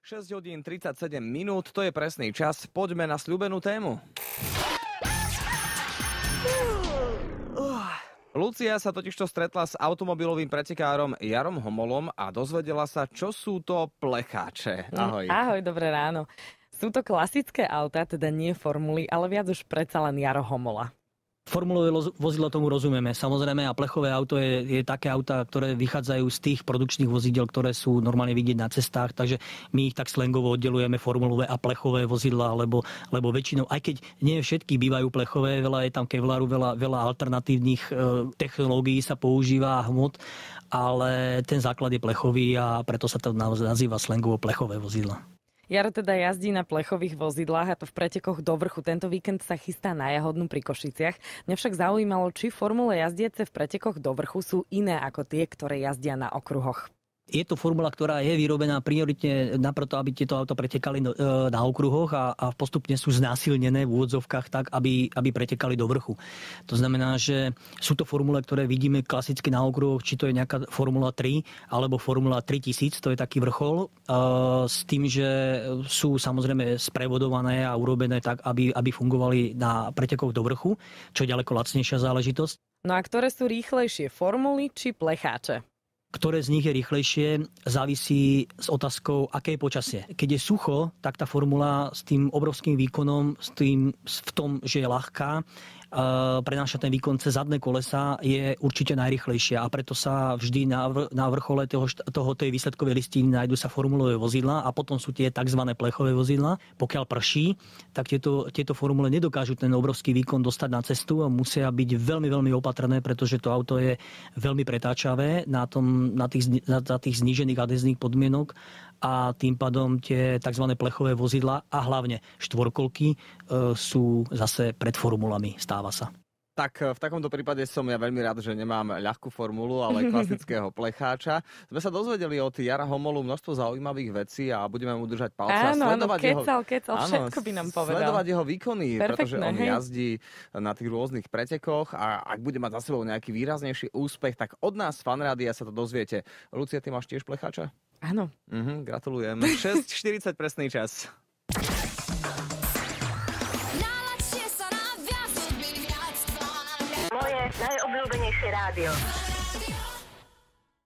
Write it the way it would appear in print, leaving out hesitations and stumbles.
6 hodín 37 minút, to je presný čas. Poďme na sľúbenú tému. Lucia sa totižto stretla s automobilovým pretekárom Jarom Homolom a dozvedela sa, čo sú to plecháče. Ahoj. Ahoj, dobré ráno. Sú to klasické autá, teda nie formuly, ale viac už predsa len Jaro Homola. Formulové vozidla tomu rozumieme. Samozrejme, a plechové auto je také auta, ktoré vychádzajú z tých produkčných vozidel, ktoré sú normálne vidieť na cestách, takže my ich tak slangovo oddelujeme formulové a plechové vozidla, lebo väčšinou, aj keď nie všetky bývajú plechové, veľa je tam kevlaru, veľa alternatívnych technológií sa používa, hmot, ale ten základ je plechový a preto sa to nazýva slangovo plechové vozidla. Jaro teda jazdí na plechových vozidlách a to v pretekoch do vrchu. Tento víkend sa chystá na Jahodnú pri Košiciach. Mňa však zaujímalo, či formule jazdiece v pretekoch do vrchu sú iné ako tie, ktoré jazdia na okruhoch. Je to formula, ktorá je vyrobená prioritne napreto, aby tieto auto pretekali na okruhoch a postupne sú znásilnené v úvodzovkách tak, aby pretekali do vrchu. To znamená, že sú to formule, ktoré vidíme klasicky na okruhoch, či to je nejaká Formula 3 alebo Formula 3000, to je taký vrchol, s tým, že sú samozrejme sprevodované a urobené tak, aby fungovali na pretekoch do vrchu, čo je ďaleko lacnejšia záležitosť. No a ktoré sú rýchlejšie, formuly či plecháče? Ktoré z nich je rýchlejšie, závisí s otázkou, aké je počasie. Keď je sucho, tak tá formula s tým obrovským výkonom, v tom, že je ľahká, prenáša ten výkon cez zadné kolesa, je určite najrýchlejšia a preto sa vždy na vrchole tej výsledkovej listiny nájdu sa formulové vozidlá a potom sú tie tzv. Plechové vozidlá. Pokiaľ prší, tak tieto formule nedokážu ten obrovský výkon dostať na cestu a musia byť veľmi, veľmi opatrné, pretože to auto je veľmi pretáčavé za tých znížených adhezných podmienok a tým pádom tie tzv. Plechové vozidlá a hlavne štvorkolky sú zase pred formulami, stáva sa. Tak v takomto prípade som ja veľmi rád, že nemám ľahkú formulu, ale klasického plecháča. Sme sa dozvedeli od Jara Homolu množstvo zaujímavých vecí a budeme mu držať palce. Áno, kecal, všetko by nám povedal. Sledovať jeho výkony, pretože on hej. jazdí na tých rôznych pretekoch a ak bude mať za sebou nejaký výraznejší úspech, tak od nás Fanrádia sa to dozviete. Lucia, ty máš tiež plecháča? Áno. Gratulujem. 6:40 presný čas. Moje najobľúbenejšie rádio.